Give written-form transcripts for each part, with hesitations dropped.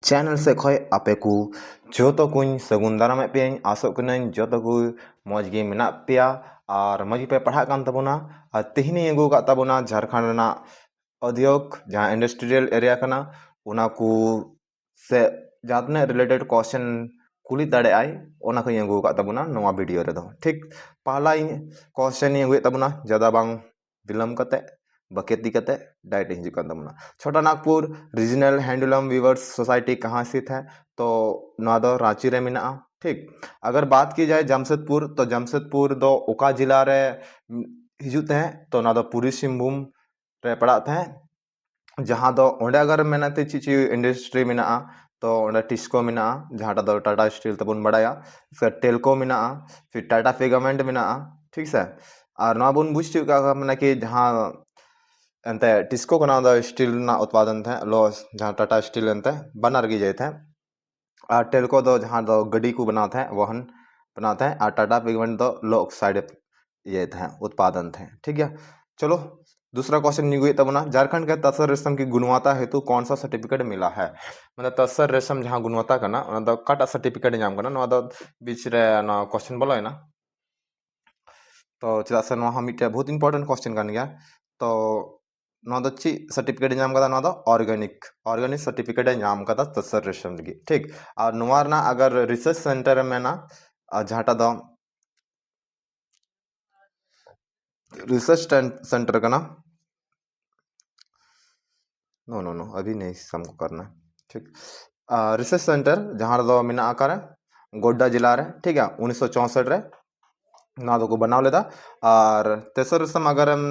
Channel से खय आपे को जो कुछ सगुन दाराम पे आसोग कनाई जो को मौज गे मेना पेया और मौज पे पढ़ा कान तबोना और तेहनी अगू का तबोना झारखंड रना उद्योग जहाँ इंडस्ट्रियल एरिया कना उना को से जातने रिलेटेड क्वेश्चन कुली दाड़े आय ओना को अगू का तबोना नोवा वीडियो रे दो ठीक पहला क्वेश्चन अगू तबोना ज़्यादा बांग विलम्ब कते बकेती कते डायरेक्ट हिजू कान तबोना Chota Nagpur regional handloom weavers society कहाँ स्थित है तो नवा दो रांची रे मेना ठीक अगर बात की जाए जमशेदपुर तो जमशेदपुर दो ओका जिला रे हिजुते हैं तो ना दो पूर्वी सिंहभूम रे पड़ाते हैं जहाँ दो ओंडे अगर मेनाते चीची इंडस्ट्री मेना तो ओंडे टिस्को मेना जहाँ दो टाटा स्टील तबन बड़ाया इसका टेलको मेना फिर टाटा फिगामेंट मेना ठीक से और नवा बुन बुझ चुका मैंने कि जहाँ एंते टिस्को को ना स्टील ना उत्पादन थे लो जहाँ टाटा स्टील एंते बनार गी जाए थे और टेलको दो जहाँ दो गड्डी को बनाते हैं वाहन बनाते हैं और टाटा पिगमेंट दो लो ऑक्साइड ये थे उत्पादन थे ठीक है। चलो दूसरा क्वेश्चन निगुए तब ना झारखंड के तसर रेशम की गुणवत्ता हेतु कौन सा सर्टिफिकेट मिला है मतलब तसर रेशम जहाँ गुणवत्ता करना दो काटा सर्टिफिकेट नाम करना नवा दो बीच रे ना क्वेश्चन बोलो है ना तो चला से नवा मिटे बहुत इंपॉर्टेंट क्वेश्चन कर गया तो ची सर्टिफिकेट नाम कदा ना ऑर्गेनिक ऑर्गेनिक सर्टिफिकेट नाम कदा तसर रेशम लगी ठीक और नवा ना अगर रिसर्च सेंटर में ना जहाँ दो रिसर्च सेंटर का ना नो नो नो अभी नहीं हमको करना ठीक रिसर्च सेंटर जहाँ दो मिना आकार गोड्डा जिला रे ठीक है 1964 रे ना दो को बनाव लेदा और तेसर सम अगर हम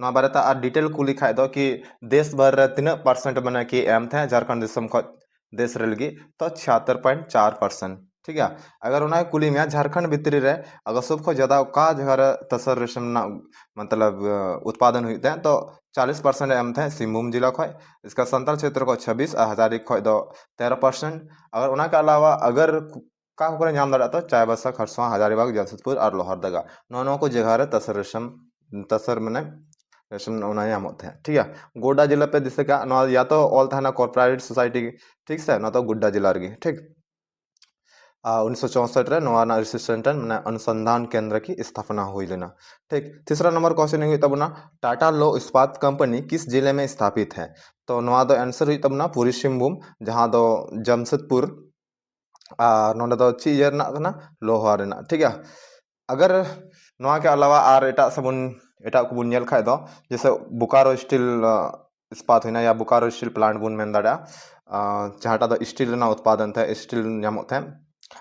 ना बारे और डिटेल को लिखा दो कि देश भर रे तीन परसेंट बना कि एम थे झारखंड देशम को देश रे लगी तो 76.4% ठीक है अगर उन्हें कुली में झारखंड भितरी रे अगर सब को ज्यादा का जगह तसर रेशम ना मतलब उत्पादन हुई थे तो 40% एम थे सिंहभूम जिला खो इसका संताल क्षेत्र को 26 हजारी खो दो 13% अगर उन्हें के अलावा अगर का करे नाम दाड़ा तो चायबासा खरसवा हजारीबाग जमशेदपुर और लोहरदगा नो को जगह रे तसर रेशम तसर मैंने रेशम उन्हें नामत है ठीक है गोड्डा जिला पे जिससे क्या या तो ऑल था ना कॉर्पोरेट सोसाइटी ठीक से ना तो गोड्डा जिला रही ठीक 1964 रे नवा रिसर्च सेंटर मैंने अनुसंधान केंद्र की स्थापना हुई लेना ठीक तीसरा नंबर क्वेश्चन हुई तब ना टाटा लो इस्पात कंपनी किस जिले में स्थापित है तो नवा दो आंसर हुई तब ना पूर्वी सिंहभूम जहाँ दो जमशेदपुर नोंडे दो चीज ना लोहा रेना ठीक है अगर नवा के अलावा आर एटा सबन एटा को बुन नेल खाय दो जैसे बोकारो स्टील इस्पात हुई या बोकारो स्टील प्लांट बुन मेन दाड़ा जहाँ दो स्टील ना उत्पादन थे स्टील नामत थे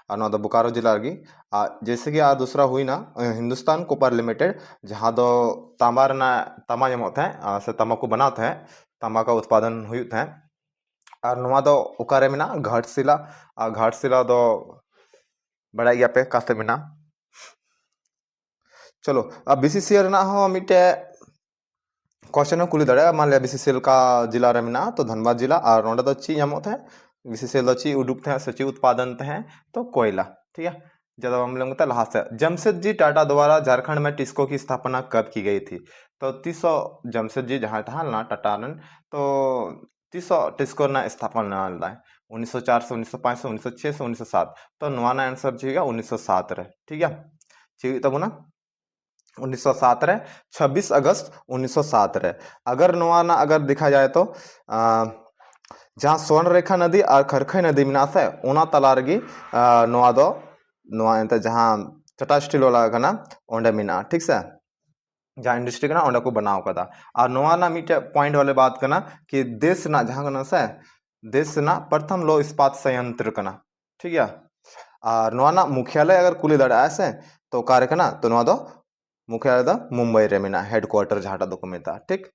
और ना बोकारो जिला रगी जैसे कि दूसरा हुई ना हिंदुस्तान कोपर लिमिटेड जहाँ दो तांबा रना तांबा नामत थे से तांबा को बनाते हैं तांबा का उत्पादन हुई थे और नवा दो उकारे में ना घाटशिला दो बड़ा गया पे कासे में ना चलो अब बीसीसीएल ना हो मिटे क्वेश्चन कुली दाड़ा मान लिया बीसीसीएल का जिला रे में तो धनबाद जिला और नोडे दो ची नामत है बीसीसीएल दो ची उडुक थे सची उत्पादन हैं तो कोयला ठीक है ज्यादा हम लोग लहा से जमशेद जी टाटा द्वारा झारखंड में टिस्को की स्थापना कब की गई थी तो 300 जमशेद जी जहाँ था ना टाटा तो 300 टिस्को ना स्थापना है 1904 से 1905 से 1906 से 1907 तो नवाना आंसर जीगा 1907 रे ठीक है ठीक तब ना 1907 रे 26 अगस्त 1907 रे अगर नवाना अगर देखा जाए तो जहाँ स्वर्ण रेखा नदी और खरखई नदी में से ओना तला रगी नवा दो नवा एंते जहाँ टाटा स्टील वाला कना ओंडे मिना ठीक से जहाँ इंडस्ट्री कना ओंडे को बनाव कदा और नवा ना मिटे पॉइंट वाले बात कना कि देश ना जहाँ कना से देश ना प्रथम लो इस्पात संयंत्र कना ठीक है और नवा ना मुख्यालय अगर कुली दड़ा ऐसे तो कार्य कना तो नवा दो मुख्यालय दा मुंबई रे मिना हेडक्वार्टर जहाँ दो को मिलता ठीक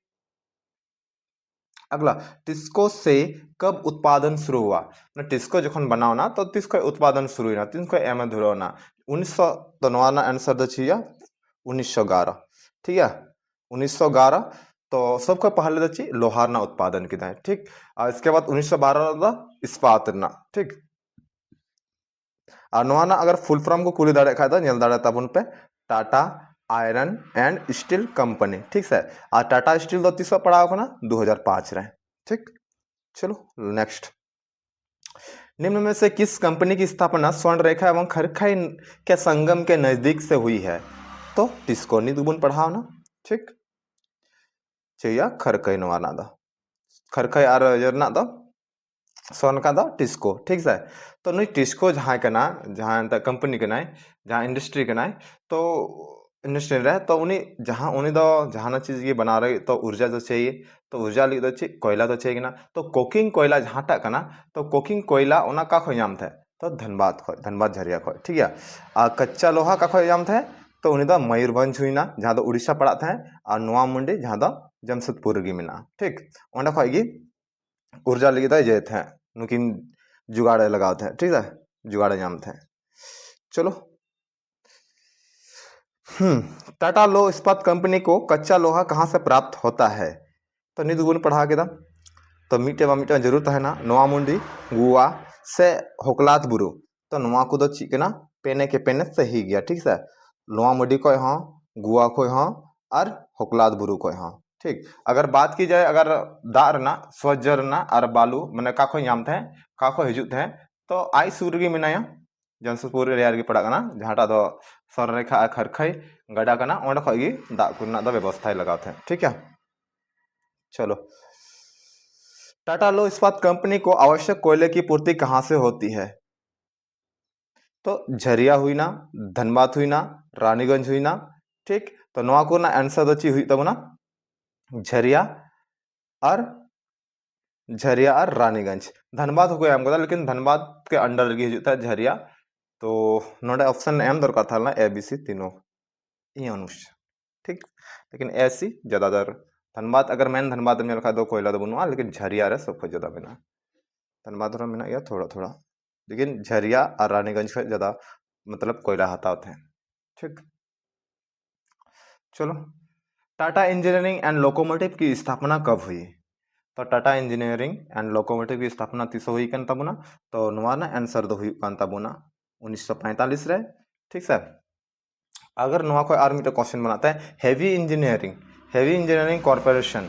अगला टिस्को से कब उत्पादन शुरू हुआ ना टिस्को जखन बनाओ ना तो टिस्को उत्पादन शुरू हुई ना टिस्को एम धुरो ना 1900 तो नवाना आंसर दो चाहिए 1911 ठीक है 1911 तो सबको पहले दची लोहार ना उत्पादन की ठीक और इसके बाद 1912 इस्पात ना ठीक और नवाना अगर फुल फॉर्म को कुली दाड़े खाए तो दाड़े तब उन पे Tata iron and steel company ठीक है और टाटा स्टील दो तीसरा पड़ा होगा ना 2005 रहे ठीक चलो नेक्स्ट निम्न में से किस कंपनी की स्थापना स्वर्ण रेखा एवं खरखई के संगम के नजदीक से हुई है? तो टिस्को नी दुबुन पढ़ाओ ना, ठीक चेया खरखई नवाना दा खरखई और जरना दा स्वर्ण का दा टिस्को, ठीक से। तो नुई टिस्को जहाँ कना जहाँ कंपनी कना जहाँ इंडस्ट्री कना तो इंडस्ट्री रहे तो उन्हीं जहाँ उन्हीं दो जहाँ चीज ये बना रहे तो ऊर्जा तो चाहिए, तो ऊर्जा लगी तो कोयला तो चाहिए ना, तो कोकिंग कोयला जहाँ तक कना तो कोकिंग कोयला ओना का खो नाम थे तो धनबाद खो धनबाद झरिया खो, ठीक है। आ कच्चा लोहा का खो नाम थे तो उन्हीं दो मयूरभंज हुईना जहाँ दो उड़ीसा पड़ा थे और नोआ मुंडी जहाँ दो जमशेदपुर गी मिना, ठीक ओंडा खो गी ऊर्जा लगी तो जे थे नुकिन जुगाड़ लगाओ थे, ठीक है जुगाड़ नाम थे। चलो टाटा लो इस्पात कंपनी को कच्चा लोहा कहाँ से प्राप्त होता है? तो नी दुगुन पढ़ा के दम तो मीटे मीटे जरूर तहना नोआ मुंडी गुआ से होकलात बुरु, तो नोआ को दो चिकना पेने के पेने सही गया, ठीक है। नोआ मुंडी को हाँ गुआ को हाँ और होकलात बुरु को हाँ, ठीक। अगर बात की जाए अगर दार ना स्वजर ना और बालू मैंने काखो नाम थे काखो हिजुत थे तो आई सूरगी मिनाया जमशेदपुर एरिया गी पड़ा कना जहाँटा दो स्वररेखा खरखई गड़ा कना ओंडे खो गी दा कुरना दो व्यवस्था लगाओ थे, ठीक है। चलो टाटा लो इस्पात कंपनी को आवश्यक कोयले की पूर्ति कहाँ से होती है? तो झरिया हुई ना, धनबाद हुई ना, रानीगंज हुई ना, ठीक। तो नवा को ना आंसर दो ची हुई तब ना झरिया और रानीगंज। धनबाद हो गया हमको लेकिन धनबाद के अंडर लगी हिजुता है झरिया, तो नोडे ऑप्शन एम दरकार था ना ए बी सी तीनों ये अनुष्ठ, ठीक। लेकिन ऐसी ज्यादातर धनबाद अगर मैंने धनबाद में रखा दो कोयला तो बनवा लेकिन झरिया रे सबको ज्यादा बना धनबाद में ना थोड़ा थोड़ा, लेकिन झरिया और रानीगंज का ज्यादा मतलब कोयला हतावत है, ठीक। चलो टाटा इंजीनियरिंग एंड लोकोमोटिव की स्थापना कब हुई? तो टाटा इंजीनियरिंग एंड लोकोमोटिव की स्थापना तीसो हुई कन तबुना तो नवा ना आंसर दो हुई कन तबुना 1945 रे, ठीक सर। अगर नवा को और मिटे क्वेश्चन बनाता है हेवी इंजीनियरिंग कॉर्पोरेशन,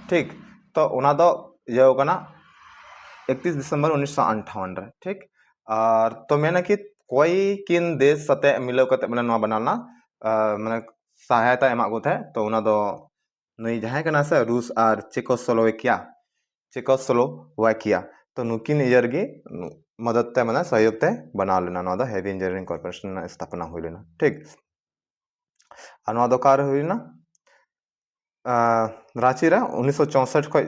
ठीक। तो उना दो ये कना 31 दिसंबर 1958 रे, ठीक। और तो मैंने कि कोई किन देश सते मिलो कते मैंने नवा बनाना मैंने सहायता एमा को थे तो उना दो नई जहां कना से रूस और चेकोस्लोवाकिया तो नुकिन इयर गी मदद ते मैंने सहयोग ते बना लेना नवा दो हेवी इंजीनियरिंग कॉर्पोरेशन स्थापना हुई लेना, ठीक। और नवा दो कार हुई ना रांची रे 1964 को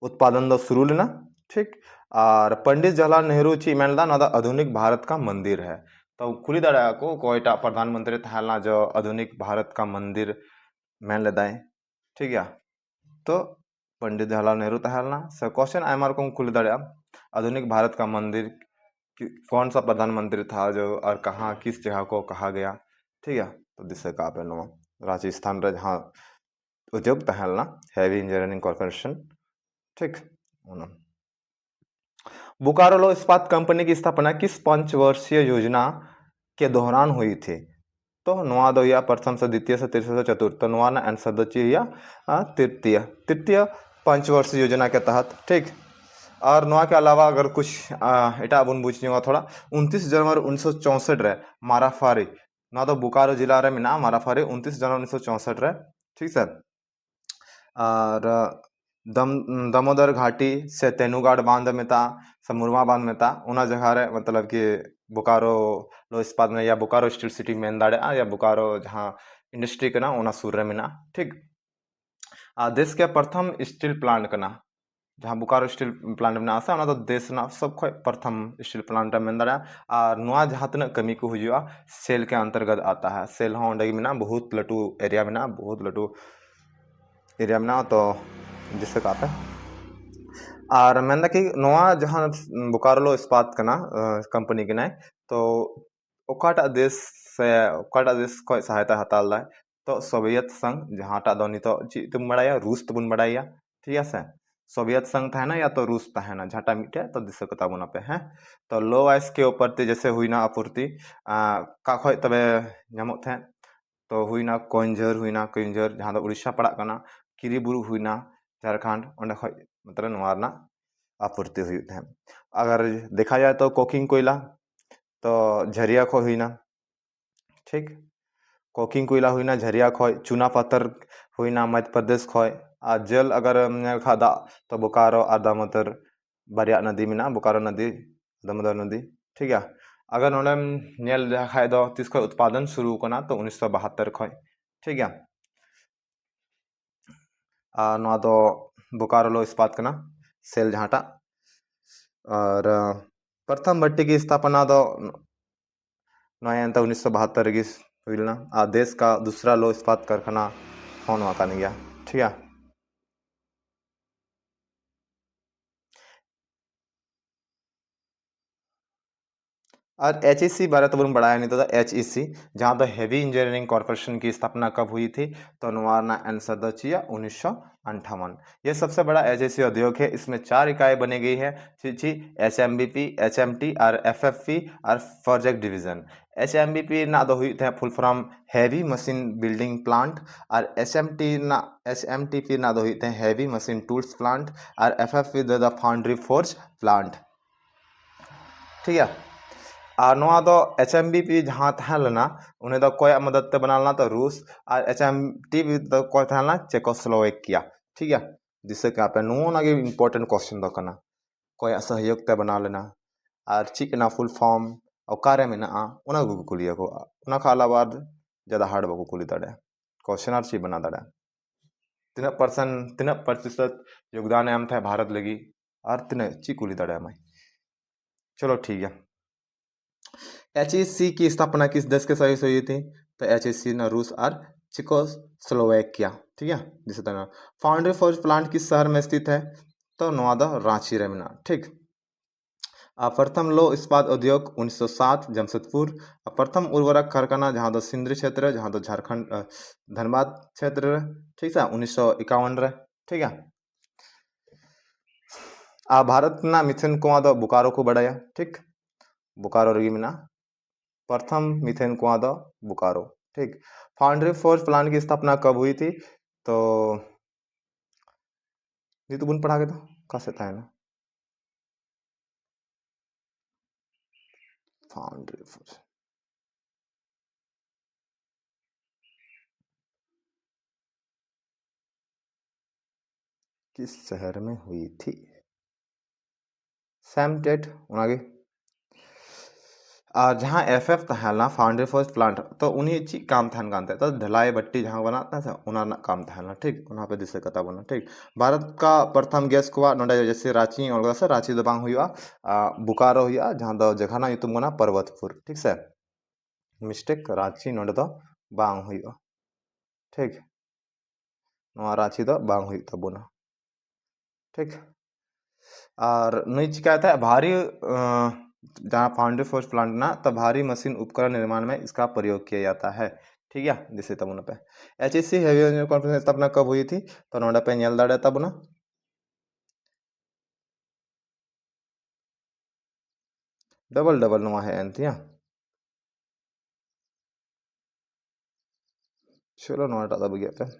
उत्पादन दो शुरू लेना, ठीक। और पंडित जवाहरलाल नेहरू ची मेनदा ना आधुनिक भारत का मंदिर है, तो खुली दड़ा को कोईटा प्रधानमंत्री थालना जो आधुनिक भारत का मंदिर मेन लेदाय, ठीक है। तो पंडित जवाहरलाल नेहरू तहलना से क्वेश्चन आयमार को खुली दड़ा आधुनिक भारत का मंदिर कौन सा प्रधानमंत्री था जो और कहाँ किस जगह को कहा गया, ठीक है। तो दिसे का पे नो राजस्थान रे जहाँ उद्योग तहलना हैवी इंजीनियरिंग कॉर्पोरेशन, ठीक। बोकारो लो इस्पात कंपनी की स्थापना किस पंचवर्षीय योजना के दौरान हुई थी? तो नवा दो या प्रथम से द्वितीय से तृतीय से चतुर्थ, तो नवा ना आंसर दो या तृतीय तृतीय पंचवर्षीय योजना के तहत, ठीक। और नवा के अलावा अगर कुछ एटा बुन बुझ थोड़ा 29 जनवरी 1964 रे माराफारी ना तो बोकारो जिला रे मिना माराफारी 29 जनवरी 1964 रे, ठीक सर। और दामोदर घाटी से तेनुगाड़ बांध में था समूरमा बांध में था उना जगह रे मतलब कि बोकारो लो इस्पात में या बोकारो स्टील सिटी मेन दाड़े या बोकारो जहाँ इंडस्ट्री कना उना सूर रे मिना, ठीक। देश के प्रथम स्टील प्लांट कना जहाँ बोकारो स्टील प्लांट में आसा उना तो देश ना सब खो प्रथम स्टील प्लांट में दाड़ा और नुआ जहाँ तक कमी को हुआ सेल के अंतर्गत आता है, सेल हाँ ओंडे में बहुत लटू एरिया में बहुत लटू एरिया में तो जिससे कहा और मैं कि नवा जहाँ बोकारो इस्पात कना कंपनी के तो ओकाटा देश से ओकाटा देश को सहायता हताल दा तो सोवियत संघ जहाँटा दो नितो ची तुम बड़ाया रूस तुम बड़ाया, ठीक है। सोवियत संघ था ना या तो रूस था ना झाटा मिटे तो दिशा कता बुना पे है तो लो आइस के ऊपर जैसे हुई ना आपूर्ति का खो तबे नामो थे तो हुई ना कोइंजर जहाँ उड़ीसा पड़ा किरीबुरु हुई ना झारखंड ओंडे खो मतलब नवा आपूर्ति हुई है। अगर देखा जाए तो कोकिंग कोयला तो झरिया खो हुई ना, ठीक, कोकिंग कोयला हुई ना झरिया खय, चूना पत्थर हुई ना मध्य प्रदेश खय, और जल अगर खा दा तो बोकारो और दामोदर बारिया नदी में बोकारो नदी, दामोदर नदी, ठीक है। अगर नोडम नेल खाए दो तीस खय उत्पादन शुरू करना तो 1972 खय, ठीक है। नवा दो बोकारो लो इस्पात करना सेल जहाटा, और प्रथम भट्टी की स्थापना दो नया 1972 की हुई ना, देश का दूसरा लो इस्पात कारखाना होने का नहीं गया, ठीक है। और HEC बारे तो बढ़ाया नहीं था, HEC जहाँ तो हैवी इंजीनियरिंग कॉरपोरेशन की स्थापना कब हुई थी तो नवारना आंसर दो चाहिए 1958। ये सबसे बड़ा HEC उद्योग है, इसमें 4 इकाई बनी गई है, HMBP, HMT और FFP और प्रोजेक्ट डिवीजन। HMBP ना दो हुई थे full form heavy machine building plant, और HMTP ना दो हुई थे हैवी मशीन टूल्स प्लांट, और FFP the foundry forge plant, ठीक है। नवा दो HMBP जहाँ था लेना उन्हें तो कोई मदद ते बनाना तो रूस, और HMTP तो कोई था ना चेकोस्लोवेकिया, ठीक है। जिससे क्या पे नो ना इम्पोर्टेंट क्वेश्चन दो करना कोई सहयोग ते बना लेना, और ठीक ना फुल फॉर्म और कार्य में ना उना को कुलिया को उना खाला बाद ज़्यादा हार्ड बको कुली तड़े क्वेश्चन आर ची बना तड़े 3% योगदान है हम थे भारत लगी और 3 ची कुली तड़े मैं, चलो ठीक है। HEC की स्थापना किस देश के सहयोग से हुई थी तो HEC ना रूस और चिकोस्लोवेकिया, ठीक है। जिसे तरह फाउंड्री फोर्ज प्लांट किस शहर में स्थित है तो नवादा रांची रेमिना, ठीक। प्रथम लो इस्पात उद्योग 1907 जमशेदपुर, प्रथम उर्वरक कारखाना जहाँ तो सिंदरी क्षेत्र जहाँ तो झारखंड धनबाद क्षेत्र, ठीक है 1951 रे, ठीक है। भारत ना मिथेन कुआं दो बोकारो को बढ़ाया, ठीक, बोकारो रगी में ना प्रथम मिथेन कुआं दो बोकारो, ठीक। फाउंड्री फोर्ज प्लांट की स्थापना कब हुई थी तो ये तो बुन पढ़ा के तो कैसे था ना फाउंड्री फोर्ज किस शहर में हुई थी, सैमटेट आगे। जहाँ FF था ना फाउंड्री फोर्ज प्लांट तो उन्हीं ची काम था कानते तो ढलाई भट्टी जहाँ बनाता था उन्हें ना काम था ना, ठीक, उन्हें पे दिसे कता बना, ठीक। भारत का प्रथम गैस कुआ नोडे जैसे रांची और से रांची दबांग हुआ, बोकारो हुआ जहाँ दो जगह ना युतुम बना पर्वतपुर, ठीक से मिस्टेक रांची नोडे तो बांग हुआ, ठीक, रांची तो बांग हुई तबना, ठीक। और नहीं चिकायत है भारी जहाँ फाउंड्री फोर्ज प्लांट ना तो भारी मशीन उपकरण निर्माण में इसका प्रयोग किया जाता है, ठीक है। जिसे तब पे HEC हैवी इंजीनियर कॉन्फ्रेंस स्थापना कब हुई थी तो नोडा पे नेल दाड़े तब ना डबल डबल नुआ है एंथिया, चलो नोटा तब गया पे,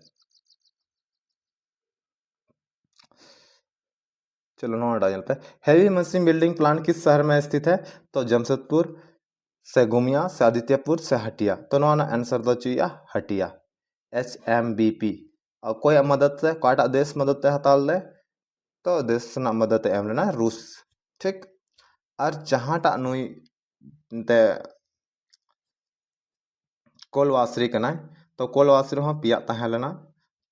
चलो नोटा जल पे हैवी मशीन बिल्डिंग प्लांट किस शहर में स्थित है तो जमशेदपुर से गुमिया से आदित्यपुर से हटिया, तो नो आंसर दो चाहिए हटिया, HMBP। और कोई मदद से कोटा देश मदद से हताल दे तो देश ना मदद एम लेना रूस, ठीक। और जहाँटा नुई ते कोलवासरी कना तो कोलवासरी हाँ पिया तहाँ लेना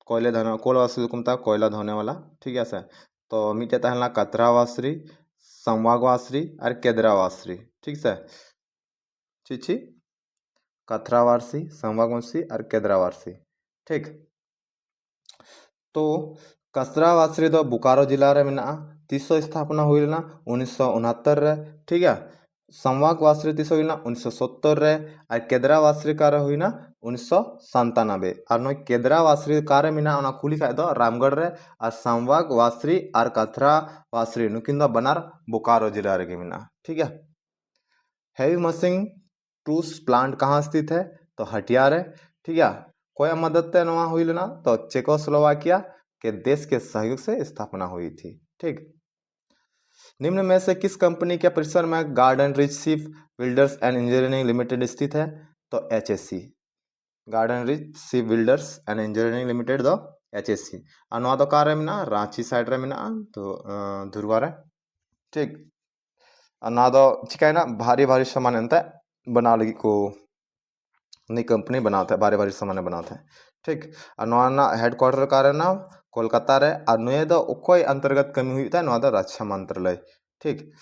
कोयले धोने कोलवासरी को मतलब कोयला धोने वाला, ठीक है सर। तो मिटे तहाँ लेना कतरावासरी, संवागवासरी और केदरावासरी, ठीक सर, चीची कथरावारसी, संवागवासी और केदरावारसी, ठीक। तो कसरावासरी दो बोकारो जिला रे मेना तीसो स्थापना हुई ना 1969 रे, ठीक है। संवागवासरी तीसो हुई ना 1970 रे, और केदरावासरी कार हुई ना 1997, और नई केदरावासरी कार मेना ओना कुली खाए दो रामगढ़ रे, और संवागवासरी और कथरावासरी नुकिन दो बनार बोकारो जिला रे मेना, ठीक है। हैवी मशीन टूल्स प्लांट कहाँ स्थित है तो हटियार है, ठीक है। कोई मदद नवा हुई लेना तो चेकोस्लोवाकिया के देश के सहयोग से स्थापना हुई थी, ठीक। निम्न में से किस कंपनी के परिसर में garden rich ship builders and engineering limited स्थित है? तो HSC, garden rich ship builders and engineering limited दो HSC। और नवा दो कार में ना रांची साइड रे में ना तो धुरवा रे, ठीक। और नवा दो चिकायना भारी भारी सामान एंते बना लगी को नई कंपनी बनाते हैं, भारी भारी सामान बनाते हैं, ठीक। और नवा ना हेडक्वार्टर कार ना कोलकाता रे और नुए दो ओकोय अंतर्गत कमी हुई था नवा दो रक्षा मंत्रालय, ठीक।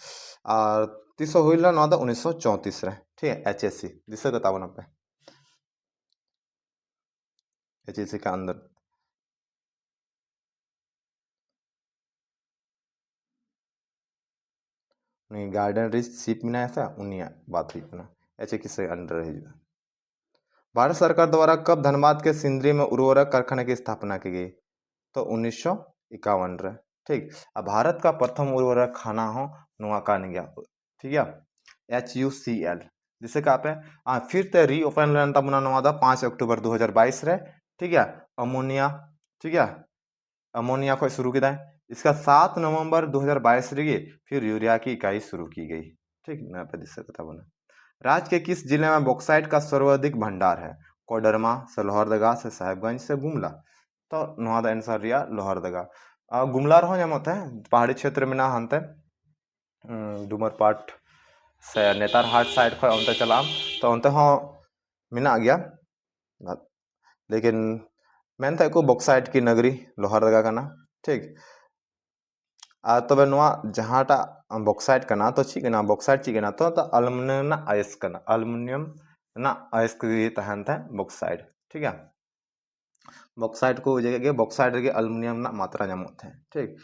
और तीसो हुईला नवा दो 1934 रे, ठीक है। HSC दिसे बताओ ना पे HSC का अंदर नहीं गार्डन रिच शिप में ऐसा उन्हीं बात हुई ना HSC से अंडर है। भारत सरकार द्वारा कब धनबाद के सिंदरी में उर्वरक कारखाने की स्थापना की गई? तो 1951 रे, ठीक। अब भारत का प्रथम उर्वरक खाना हो नुआकान गया, ठीक है, HUCL जिसे कहा पे फिर ते रीओपन लेना बना नवा था 5 अक्टूबर 2022 रे, ठीक है। अमोनिया, ठीक है, अमोनिया को शुरू किया इसका 7 नवंबर 2022 रे फिर यूरिया की इकाई शुरू की गई, ठीक ना पे दिसे कथा बना। राज्य के किस जिले में बॉक्साइट का सर्वाधिक भंडार है? कोडरमा से लोहरदगा से साहेबगंज से गुमला? तो नवा दा आंसर रिया लोहरदगा। गुमला रहो जमत है पहाड़ी क्षेत्र में ना हनते डुमरपाट से नेतारहाट साइड खो उनते चलाम तो उनते हो मिना गया, लेकिन मेनते को बॉक्साइट की नगरी लोहरदगा का ना, ठीक। तबे नवा जहाटा बॉक्साइट कना तो ची कना बॉक्साइट ची कना तो एल्युमिनियम ना आयस कना एल्युमिनियम ना आयस की तहन था बॉक्साइट, ठीक है। बॉक्साइट को जगह बॉक्साइट रे एल्युमिनियम ना मात्रा जमत है, ठीक।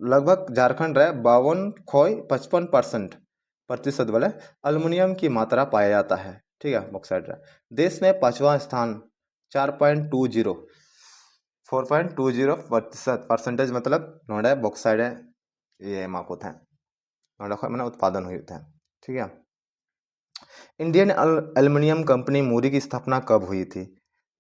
लगभग झारखंड रे 52 खोई 55% प्रतिशत वाले एल्युमिनियम की मात्रा पाया जाता है, ठीक है बॉक्साइट रे। देश में 5वां स्थान 4.20 4.20% परसेंटेज मतलब नोडे बॉक्साइट है ये माको था नोडे खो मैंने उत्पादन हुई था, ठीक है। इंडियन एल्युमिनियम कंपनी मूरी की स्थापना कब हुई थी?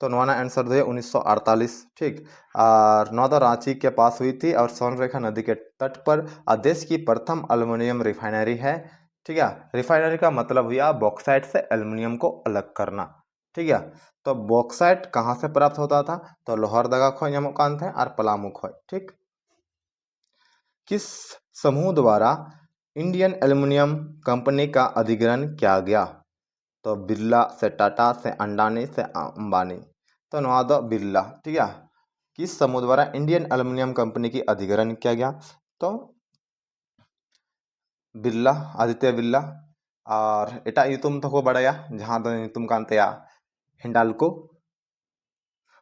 तो नवाना आंसर है 1948, ठीक। और नौदा रांची के पास हुई थी और स्वर्णरेखा नदी के तट पर देश की प्रथम एल्युमिनियम रिफाइनरी है, ठीक है। रिफाइनरी का मतलब हुआ बॉक्साइट से एल्युमिनियम को अलग करना, ठीक है। तो बॉक्साइट कहाँ से प्राप्त होता था? तो लोहरदगा खो नामकान थे और पलामू खो, ठीक। किस समूह द्वारा इंडियन एल्युमिनियम कंपनी का अधिग्रहण किया गया? तो बिरला से टाटा से अंडानी से अंबानी? तो नवा दो बिरला, ठीक है। किस समूह द्वारा इंडियन एल्युमिनियम कंपनी की अधिग्रहण किया गया? तो बिरला, आदित्य बिरला। और एटा युतुम तो को बड़ाया जहां दो युतुम कांतया हिंडाल्को।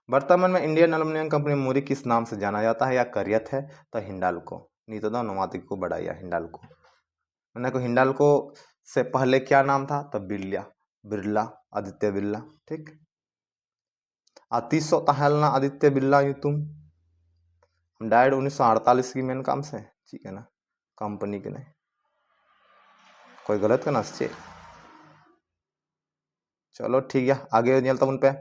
वर्तमान में इंडियन एल्युमिनियम कंपनी मूरी किस नाम से जाना जाता है या करियत है? तो हिंडाल्को। नहीं तो नवाती को बढ़ाया हिंडाल्को। मैंने को हिंडाल्को से पहले क्या नाम था? तो बिरला, बिरला, आदित्य बिरला, ठीक। तीसो तहलना आदित्य बिरला युतुम डायड 1948 की मेन काम से, ठीक है ना, कंपनी के नहीं कोई गलत करना चाहिए। चलो ठीक है आगे निकलता उन पे।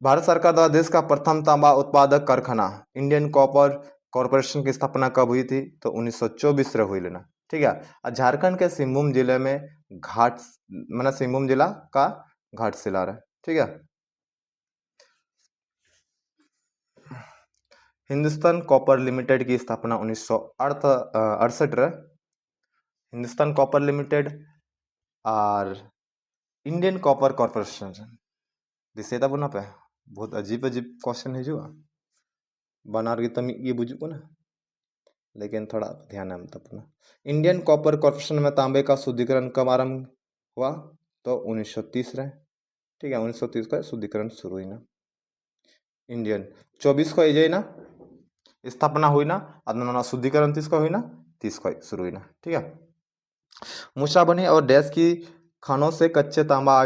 भारत सरकार द्वारा देश का प्रथम तांबा उत्पादक कारखाना इंडियन कॉपर कॉरपोरेशन की स्थापना कब हुई थी? तो 1924 रे हुई लेना, ठीक है। और झारखंड के सिंहभूम जिले में घाट मतलब सिंहभूम जिला का घाटशिला है, ठीक है। हिंदुस्तान कॉपर लिमिटेड की स्थापना 1968 रे हिंदुस्तान कॉपर लिमिटेड और इंडियन कॉपर कॉर्पोरेशन दिसेता बना पे बहुत अजीब अजीब क्वेश्चन हिजुआ बनार की तमी ये बुझु को ना, लेकिन थोड़ा ध्यान है अपना। इंडियन कॉपर कॉर्पोरेशन में तांबे का शुद्धिकरण कब आरंभ हुआ? तो 1930 रे, ठीक है। 1930 का शुद्धिकरण शुरू हुई ना। इंडियन 24 को ये ना स्थापना हुई ना और शुद्धिकरण 30 को हुई ना, 30 को शुरू हुई ना, ठीक है। मूसाबनी और डैश की खानों से कच्चे तांबा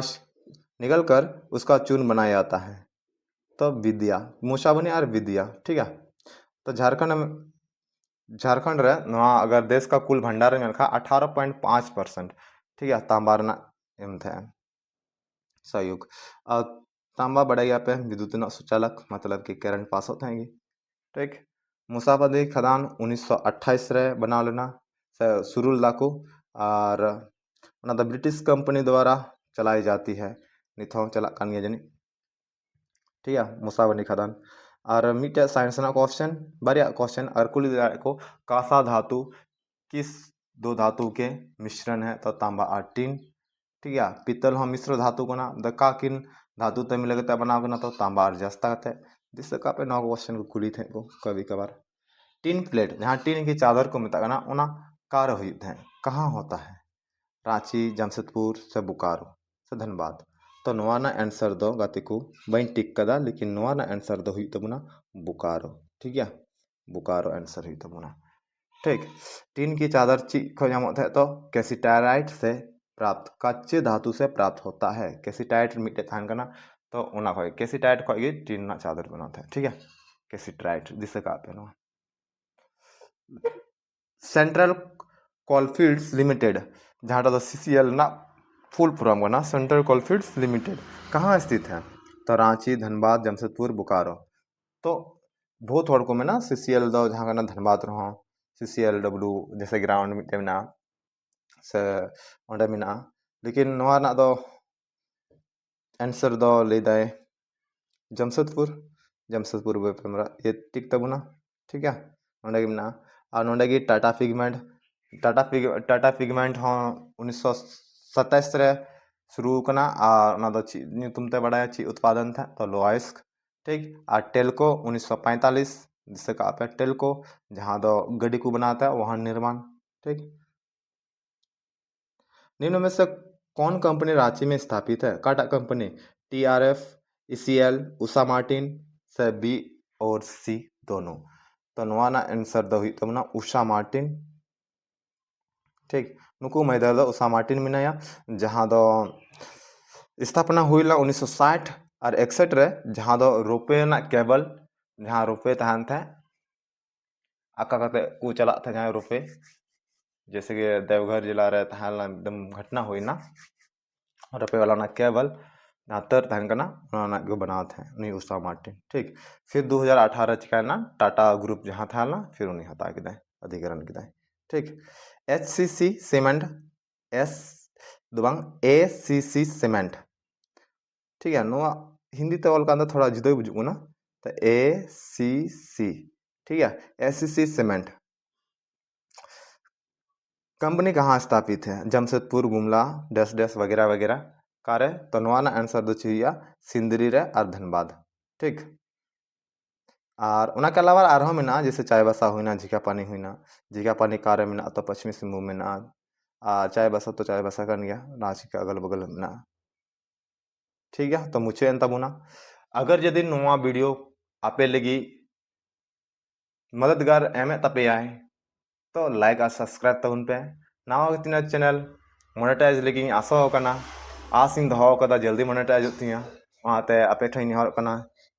निकलकर उसका चूर्ण बनाया जाता है। तो विद्या, मूसाबनी और विद्या, ठीक है। तो झारखंड रे अगर देश का कुल भंडार में रखा 18.5%, ठीक है। तांबा एम थे सहयोग तांबा बढ़ाइया पे विद्युत सुचालक मतलब कि करंट पास होते हैं, ठीक। मुसाफदी खदान 1928 रे बना लेना। से सुरुल दाको और ओना द ब्रिटिश कंपनी द्वारा चलाई जाती है नित हों चला कान गया जानी ठीक है मुसाबनी खदान और मिटे साइंस ना क्वेश्चन बारिया क्वेश्चन और कुल को कासा धातु किस दो धातु के मिश्रण है तो तांबा और टीन ठीक है पीतल हम मिश्र धातु को ना दका किन धातु ते मिले कते बनाव कना तो तांबा और जस्ता कते जिससे का पे नौ क्वेश्चन को कुली थे को कभी कभार टीन प्लेट जहाँ टीन की चादर को मिता ना ओना कार हुई थे कहाँ होता है रांची जमशेदपुर से बोकारो से धनबाद तो नवाना आंसर दो गाते को बन टिक कदा लेकिन नवाना आंसर दो हुई तबना बोकारो ठीक है बोकारो आंसर हुई तबना ठीक टीन की चादर ची खोजामत है तो कैसिटाराइट से प्राप्त कच्चे धातु से प्राप्त होता है कैसिटाइट मिटे थान करना तो ओना खोए कैसिटाइट खोए टीन ना चादर बनाता है ठीक है कैसिटाइट जिसे का पे ना सेंट्रल कोलफील्ड्स लिमिटेड जहाँ तो CCL ना फुल फॉर्म ना सेंट्रल कोलफील्ड्स लिमिटेड कहाँ स्थित है तो रांची धनबाद जमशेदपुर बोकारो तो बहुत हड़ को में ना CCL दो जहाँ का ना धनबाद रहो CCLW जैसे ग्राउंड में ना से ओंडे मिना लेकिन नवा ना दो आंसर दो ले दाए जमशेदपुर बेपमरा ये टिक तबना ठीक है ओंडे मिना और नोंडे की टाटा पिगमेंट हो 1927 रे शुरू करना और ना दो तुमते बड़ा ची उत्पादन था तो लोआइस्क ठीक और टेल्को 1945 जिससे कहा पे टेल्को जहाँ दो गड्डी को बनाता है वहाँ निर्माण ठीक निम्न में से कौन कंपनी रांची में स्थापित है Tata company TRF ECL Usha Martin से B और C दोनों तो नवाना आंसर दो हुई तमना उषा मार्टिन ठीक नुकु मैदा दो उषा मार्टिन मिनाया जहाँ दो स्थापना हुई 1960 और 61 रे जहाँ दो रुपये ना केबल जहाँ रुपये तहन थे आका कते को चला था जहाँ रुपये जैसे कि देवघर जिला रे तहन एकदम घटना हुई ना रुपये वाला ना केबल ना तर तहन का ना को बनाते हैं उन्हीं उषा मार्टिन ठीक फिर 2018 चिका ना टाटा ग्रुप जहाँ था ना फिर उन्हीं हटा के दें अधिकरण के दें ठीक HCC cement S दुबांग ACC cement ठीक है नुआ हिंदी ते ऑल का थोड़ा जुदा बुझुग ना तो ACC ठीक है ACC सीमेंट कंपनी कहाँ स्थापित है जमशेदपुर गुमला डैश डैश वगैरह वगैरह कार्य तो नवाना आंसर दो चाहिए सिंदरी रे और धनबाद ठीक और उना के अलावा आरहो में ना जैसे चायबासा हुईना झीका पानी कार्य में ना तो पश्चिमी सिंहभूम में ना चायबासा तो चायबासा कर गया रांची के अगल बगल में ना ठीक है तो मुझे अंत बुना अगर यदि नवा वीडियो आपे लगी मददगार एम तपे आए तो लाइक और सब्सक्राइब तबन पे नवा तीना चैनल मोनेटाइज लगी आशा होना आस इन दहो कदा जल्दी मोनेटाइज होती वहां ते आपे ठन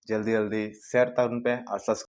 जल्दी जल्दी शेयर तबन पे और सब्सक्राइब